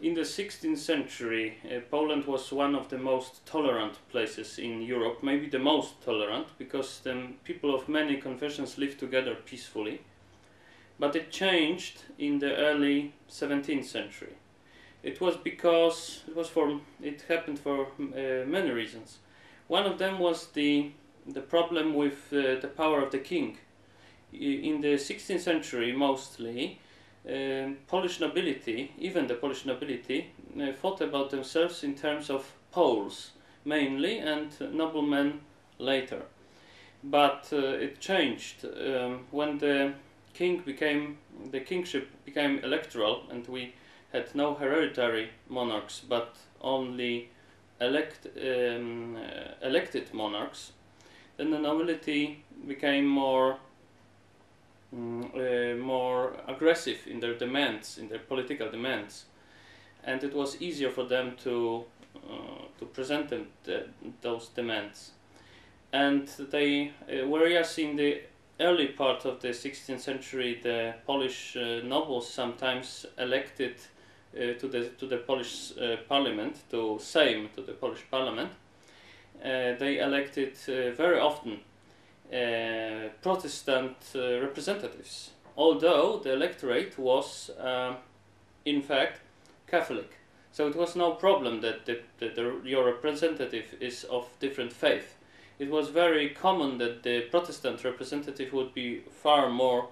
In the 16th century, Poland was one of the most tolerant places in Europe, maybe the most tolerant, because the people of many confessions lived together peacefully. But it changed in the early 17th century. It happened for many reasons. One of them was the problem with the power of the king. In the 16th century, mostly, Polish nobility, even the Polish nobility, thought about themselves in terms of Poles mainly, and noblemen later. But it changed when the kingship became electoral, and we had no hereditary monarchs but only elected monarchs. Then the nobility became more aggressive in their demands, in their political demands, and it was easier for them to present those demands. And they, whereas in the early part of the 16th century, the Polish nobles sometimes elected to the Polish parliament, to the Polish parliament, they elected very often Protestant representatives, although the electorate was in fact Catholic. So it was no problem that your representative is of different faith. It was very common that the Protestant representative would be far more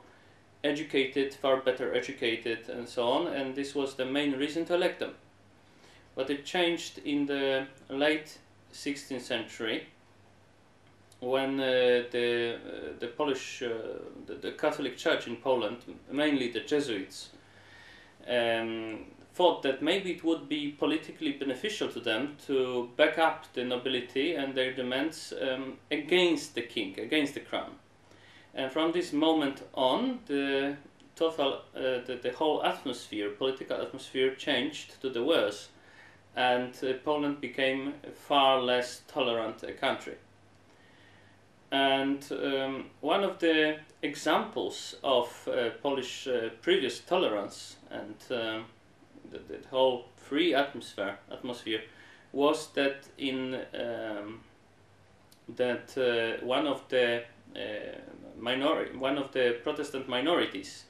educated, far better educated, and so on, and this was the main reason to elect them. But it changed in the late 16th century, when the Polish, the Catholic Church in Poland, mainly the Jesuits, thought that maybe it would be politically beneficial to them to back up the nobility and their demands against the king, against the crown. And from this moment on, the whole atmosphere, political atmosphere, changed to the worse, and Poland became a far less tolerant a country. And one of the examples of Polish previous tolerance and the whole free atmosphere was that one of the Protestant minorities,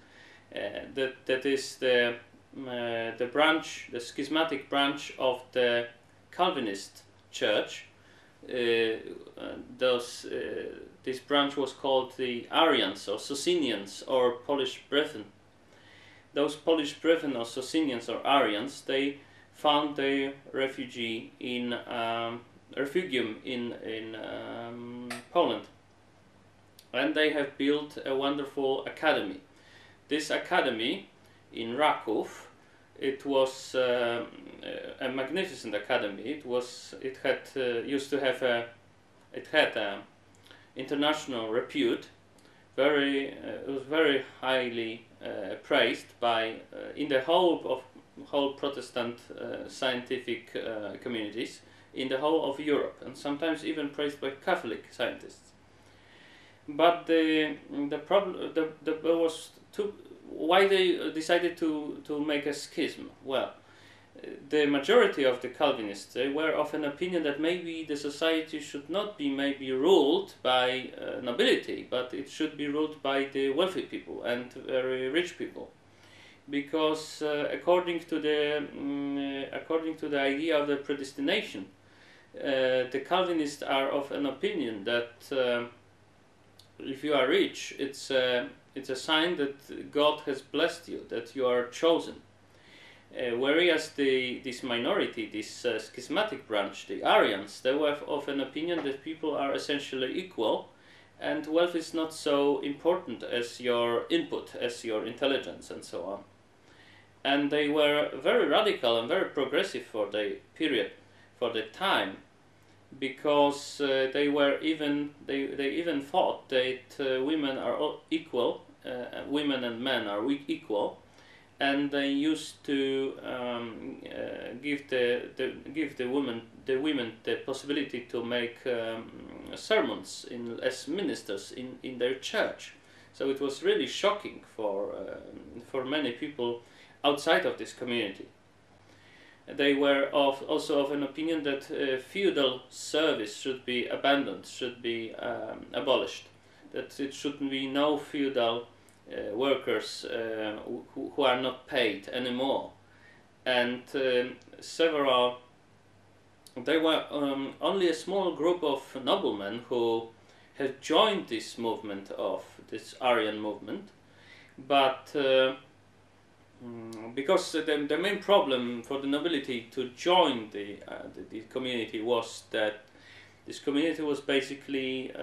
that is the schismatic branch of the Calvinist Church. This branch was called the Arians or Socinians or Polish Brethren. Those Polish Brethren or Socinians or Arians, they found their refugium in Poland, and they have built a wonderful academy. This academy in Raków, it was a magnificent academy. It had international repute. It was very highly praised by in the whole Protestant scientific communities in the whole of Europe, and sometimes even praised by Catholic scientists. But why they decided to make a schism? Well, the majority of the Calvinists, they were of an opinion that maybe the society should not be ruled by nobility, but it should be ruled by the wealthy people and very rich people, because according to the idea of the predestination, the Calvinists are of an opinion that if you are rich, it's a sign that God has blessed you, that you are chosen. Whereas this minority, this schismatic branch, the Arians, they were of an opinion that people are essentially equal, and wealth is not so important as your input, as your intelligence, and so on. And they were very radical and very progressive for the period, for the time, because they even thought that women are all equal, women and men are equal, and they used to give the women the possibility to make sermons as ministers in their church. So it was really shocking for many people outside of this community. they were also of an opinion that feudal service should be abandoned, should be abolished, that it shouldn't be no feudal workers who are not paid anymore. And there were only a small group of noblemen who have joined this movement, of this Arian movement, but because the main problem for the nobility to join the community was that this community was basically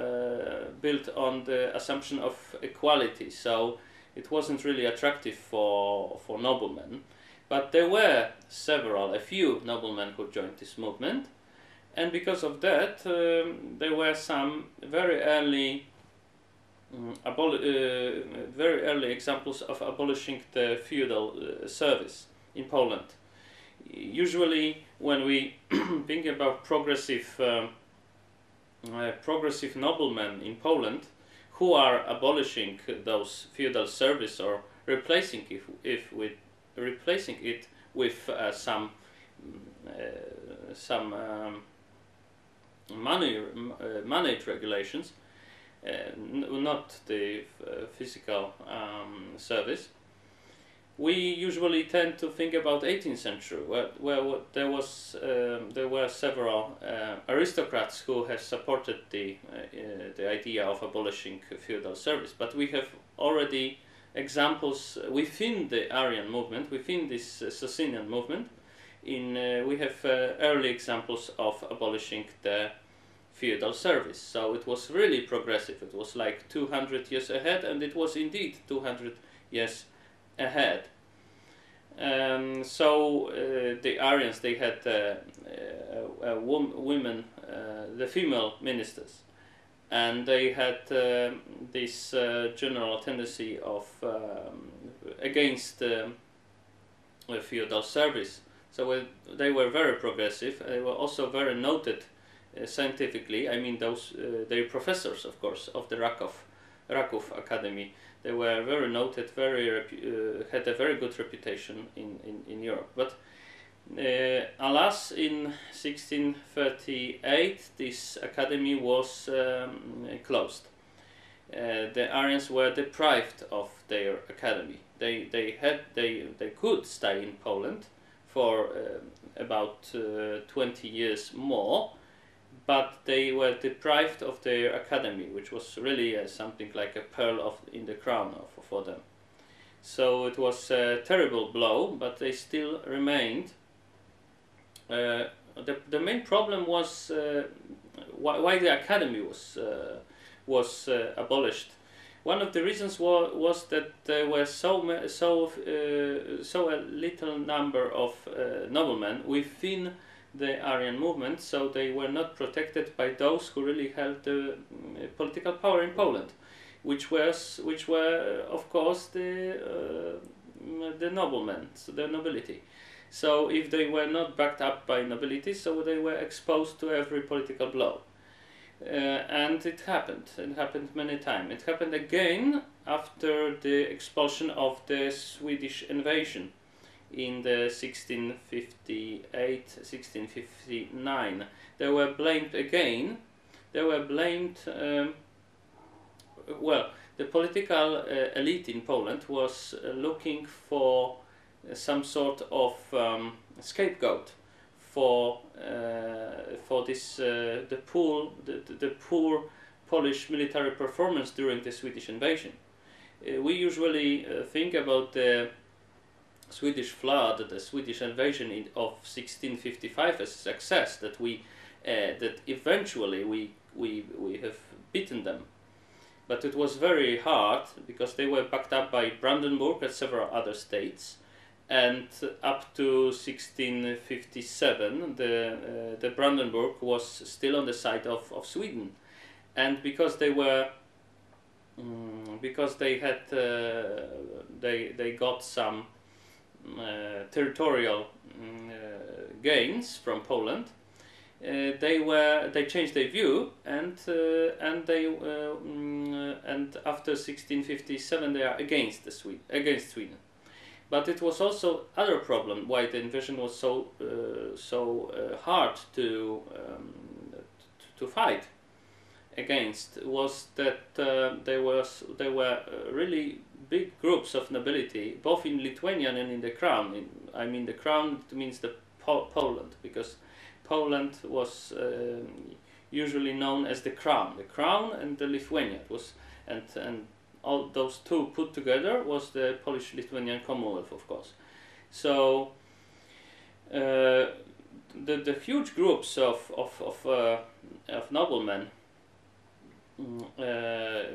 built on the assumption of equality, so it wasn't really attractive for noblemen. But there were a few noblemen who joined this movement, and because of that, there were some very early examples of abolishing the feudal service in Poland. Usually, when we think about progressive noblemen in Poland who are abolishing those feudal service or replacing it with some moneyed regulations, not the physical service, we usually tend to think about 18th century, where there were several aristocrats who have supported the idea of abolishing feudal service. But we have already examples within the Arian movement, within this Socinian movement. We have early examples of abolishing the feudal service. So it was really progressive. It was like 200 years ahead, and it was indeed 200 years ahead. So the Arians, they had women, the female ministers, and they had this general tendency of against feudal service. So they were very progressive. They were also very noted scientifically. I mean, they were professors, of course, of the Raków Academy. They were very noted, had a very good reputation in Europe. But alas, in 1638, this academy was closed. The Arians were deprived of their academy. They could stay in Poland for about 20 years more, but they were deprived of their academy, which was really something like a pearl in the crown for them. So it was a terrible blow, but they still remained. The main problem was why the academy was abolished. One of the reasons was that there were so a little number of noblemen within the Arian movement, so they were not protected by those who really held the political power in Poland, which were of course the noblemen, so the nobility. So if they were not backed up by nobility, so they were exposed to every political blow. And it happened many times. It happened again after the expulsion of the Swedish invasion in the 1658-1659. They were blamed again. They were blamed, the political elite in Poland was looking for some sort of scapegoat for this the poor Polish military performance during the Swedish invasion. We usually think about the Swedish flood, the Swedish invasion of 1655 as a success, that that eventually we have beaten them. But it was very hard because they were backed up by Brandenburg and several other states. And up to 1657, the Brandenburg was still on the side of Sweden, and because they got some territorial gains from Poland, they changed their view, and after 1657 they are against Sweden. But it was also other problem why the invasion was so hard to fight against, was that there were really big groups of nobility, both in Lithuania and in the crown. The crown means the Poland, because Poland was usually known as the crown. The crown and the Lithuania was, and all those two put together was the Polish-Lithuanian Commonwealth, of course. So the huge groups of noblemen,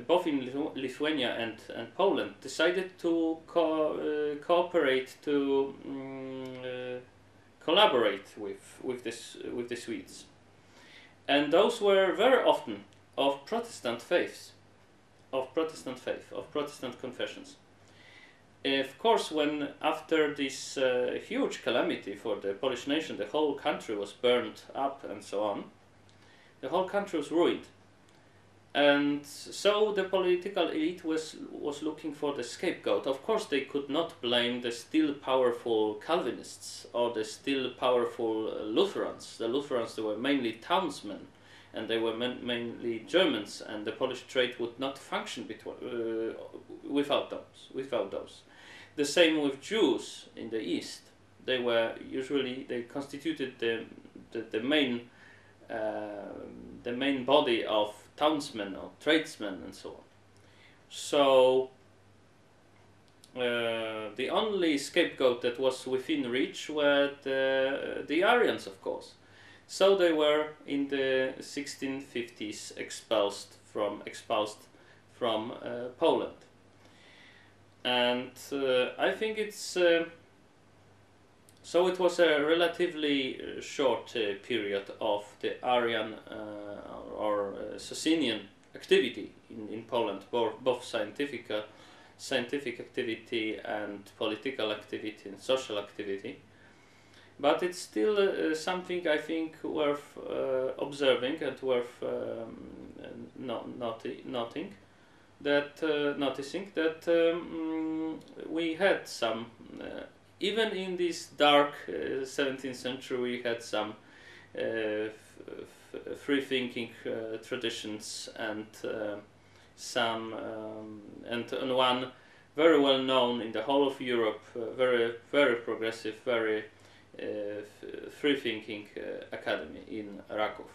both in Lithuania and Poland, decided to cooperate, to collaborate with the Swedes, and those were very often of Protestant faiths, of Protestant confessions. Of course, when after this huge calamity for the Polish nation, the whole country was burned up and so on, the whole country was ruined. And so the political elite was looking for the scapegoat. Of course, they could not blame the still powerful Calvinists or the still powerful Lutherans. The Lutherans, they were mainly townsmen, and they were mainly Germans, and the Polish trade would not function without those. The same with Jews in the East. They constituted the main body of townsmen or tradesmen and so on. So the only scapegoat that was within reach were the Arians, of course. So they were in the 1650s expelled from Poland, and I think it's so it was a relatively short period of the Arian or Socinian activity in Poland, both scientific activity and political activity and social activity. But it's still something I think worth observing and worth noticing that we had some. Even in this dark 17th century, we had some free-thinking traditions, and and one very well known in the whole of Europe, very progressive, very free-thinking academy in Raków.